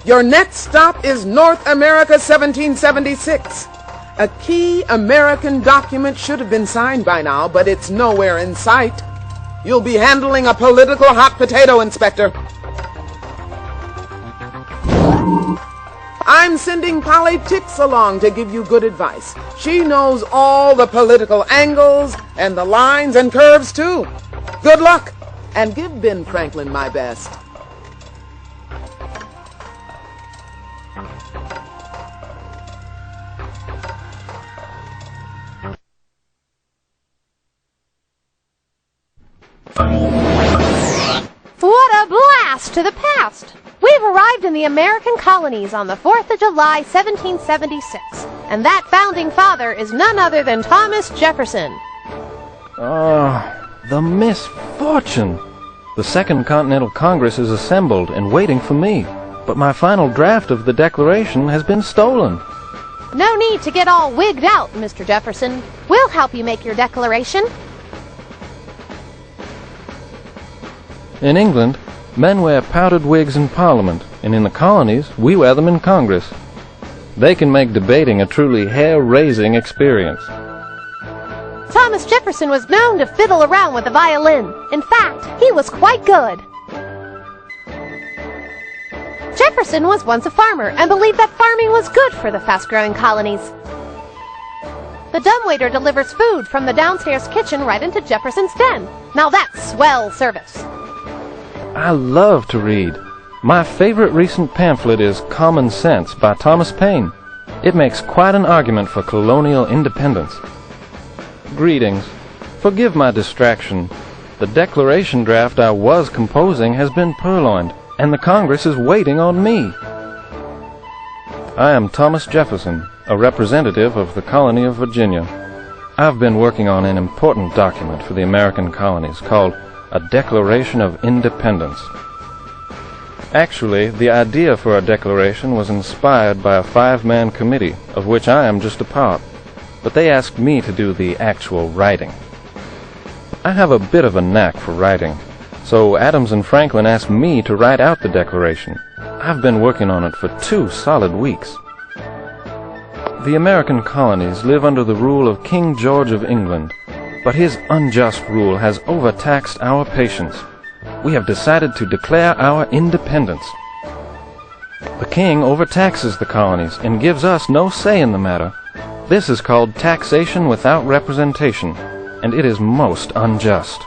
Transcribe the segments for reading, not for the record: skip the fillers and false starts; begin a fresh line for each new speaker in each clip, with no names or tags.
Your next stop is North America 1776. A key American document should have been signed by now, but it's nowhere in sight. You'll be handling a political hot potato, Inspector. I'm sending Polly Tix along to give you good advice. She knows all the political angles and the lines and curves, too. Good luck, and give Ben Franklin my best.
What a blast to the past! We've arrived in the American colonies on the 4th of July, 1776, and that founding father is none other than Thomas Jefferson.
The misfortune! The Second Continental Congress is assembled and waiting for me, but my final draft of the Declaration has been stolen.
No need to get all wigged out, Mr. Jefferson. We'll help you make your declaration.
In England, men wear powdered wigs in Parliament, and in the colonies, we wear them in Congress. They can make debating a truly hair-raising experience.
Thomas Jefferson was known to fiddle around with the violin. In fact, he was quite good. Jefferson was once a farmer and believed that farming was good for the fast-growing colonies. The dumbwaiter delivers food from the downstairs kitchen right into Jefferson's den. Now that's swell service.
I love to read. My favorite recent pamphlet is Common Sense by Thomas Paine. It makes quite an argument for colonial independence. Greetings. Forgive my distraction. The Declaration draft I was composing has been purloined, and the Congress is waiting on me. I am Thomas Jefferson, a representative of the colony of Virginia. I've been working on an important document for the American colonies called a Declaration of Independence. Actually, the idea for a declaration was inspired by a 5-man committee, of which I am just a part, but they asked me to do the actual writing. I have a bit of a knack for writing, so Adams and Franklin asked me to write out the Declaration. I've been working on it for 2 solid weeks. The American colonies live under the rule of King George of England, but his unjust rule has overtaxed our patience. We have decided to declare our independence. The king overtaxes the colonies and gives us no say in the matter. This is called taxation without representation, and it is most unjust.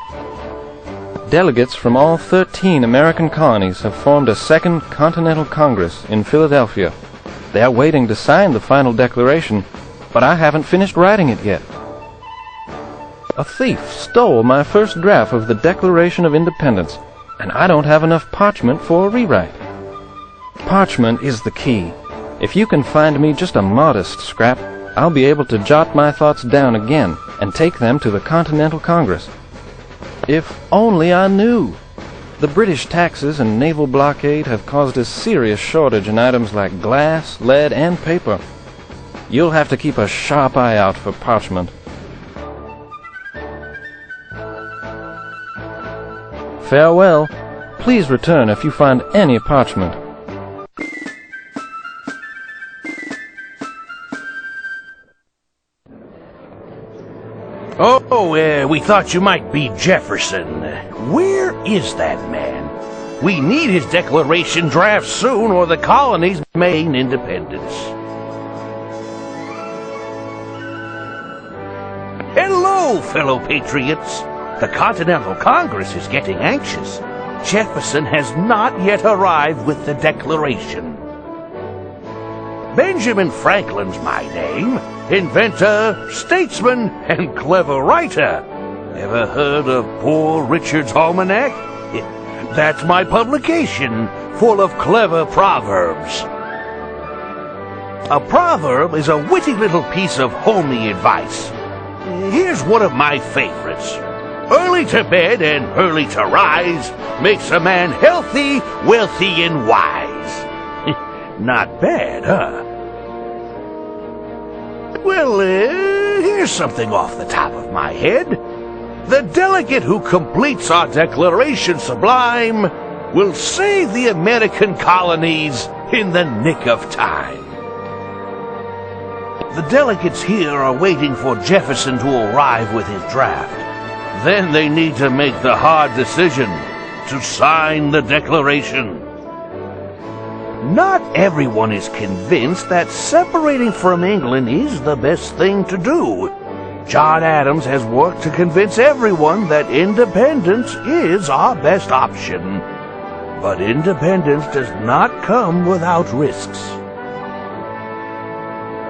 Delegates from all 13 American colonies have formed a Second Continental Congress in Philadelphia. They are waiting to sign the final declaration, but I haven't finished writing it yet. A thief stole my first draft of the Declaration of Independence, and I don't have enough parchment for a rewrite. Parchment is the key. If you can find me just a modest scrap, I'll be able to jot my thoughts down again and take them to the Continental Congress. If only I knew! The British taxes and naval blockade have caused a serious shortage in items like glass, lead, and paper. You'll have to keep a sharp eye out for parchment. Farewell. Please return if you find any parchment.
We thought you might be Jefferson. Where is that man? We need his declaration draft soon, or the colonies may gain independence. Hello, fellow patriots. The Continental Congress is getting anxious. Jefferson has not yet arrived with the Declaration. Benjamin Franklin's my name. Inventor, statesman, and clever writer. Ever heard of Poor Richard's Almanac? That's my publication, full of clever proverbs. A proverb is a witty little piece of homely advice. Here's one of my favorites. Early to bed and early to rise makes a man healthy, wealthy, and wise. Not bad, huh? Well, here's something off the top of my head. The delegate who completes our Declaration Sublime will save the American colonies in the nick of time. The delegates here are waiting for Jefferson to arrive with his draft. Then they need to make the hard decision to sign the Declaration. Not everyone is convinced that separating from England is the best thing to do. John Adams has worked to convince everyone that independence is our best option. But independence does not come without risks.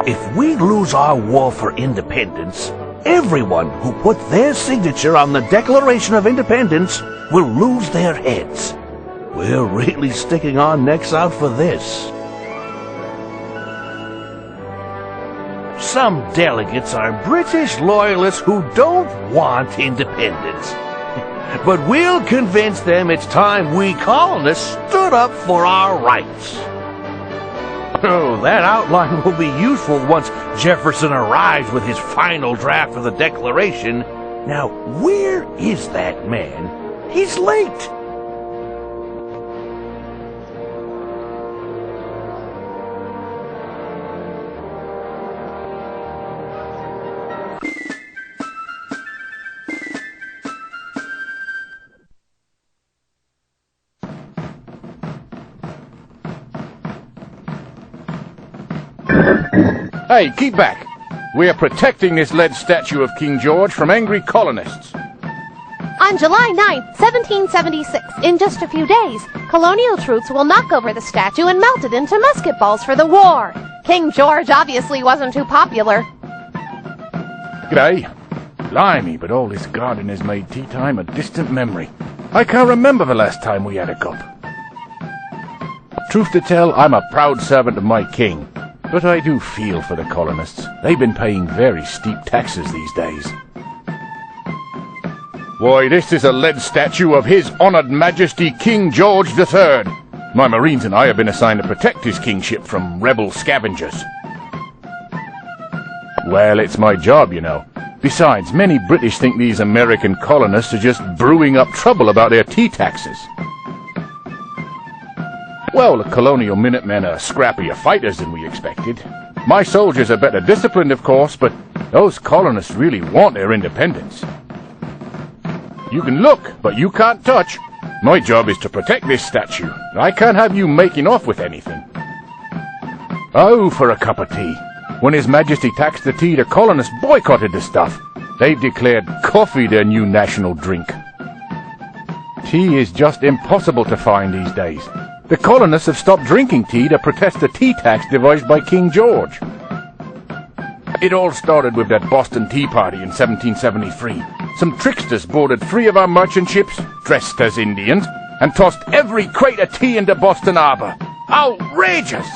If we lose our war for independence, everyone who put their signature on the Declaration of Independence will lose their heads. We're really sticking our necks out for this. Some delegates are British loyalists who don't want independence. But we'll convince them it's time we colonists stood up for our rights. Oh, that outline will be useful once Jefferson arrives with his final draft of the Declaration. Now, where is that man? He's late.
Hey, keep back! We're protecting this lead statue of King George from angry colonists.
On July 9, 1776, in just a few days, colonial troops will knock over the statue and melt it into musket balls for the war. King George obviously wasn't too popular.
G'day. Blimey, but all this garden has made tea time a distant memory. I can't remember the last time we had a cup. Truth to tell, I'm a proud servant of my king. But I do feel for the colonists. They've been paying very steep taxes these days. Why, this is a lead statue of His Honoured Majesty King George III. My Marines and I have been assigned to protect his kingship from rebel scavengers. Well, it's my job, you know. Besides, many British think these American colonists are just brewing up trouble about their tea taxes. Well, the colonial Minutemen are scrappier fighters than we expected. My soldiers are better disciplined, of course, but those colonists really want their independence. You can look, but you can't touch. My job is to protect this statue. I can't have you making off with anything. Oh, for a cup of tea. When His Majesty taxed the tea, the colonists boycotted the stuff. They've declared coffee their new national drink. Tea is just impossible to find these days. The colonists have stopped drinking tea to protest the tea tax devised by King George. It all started with that Boston Tea Party in 1773. Some tricksters boarded 3 of our merchant ships, dressed as Indians, and tossed every crate of tea into Boston Harbor. Outrageous!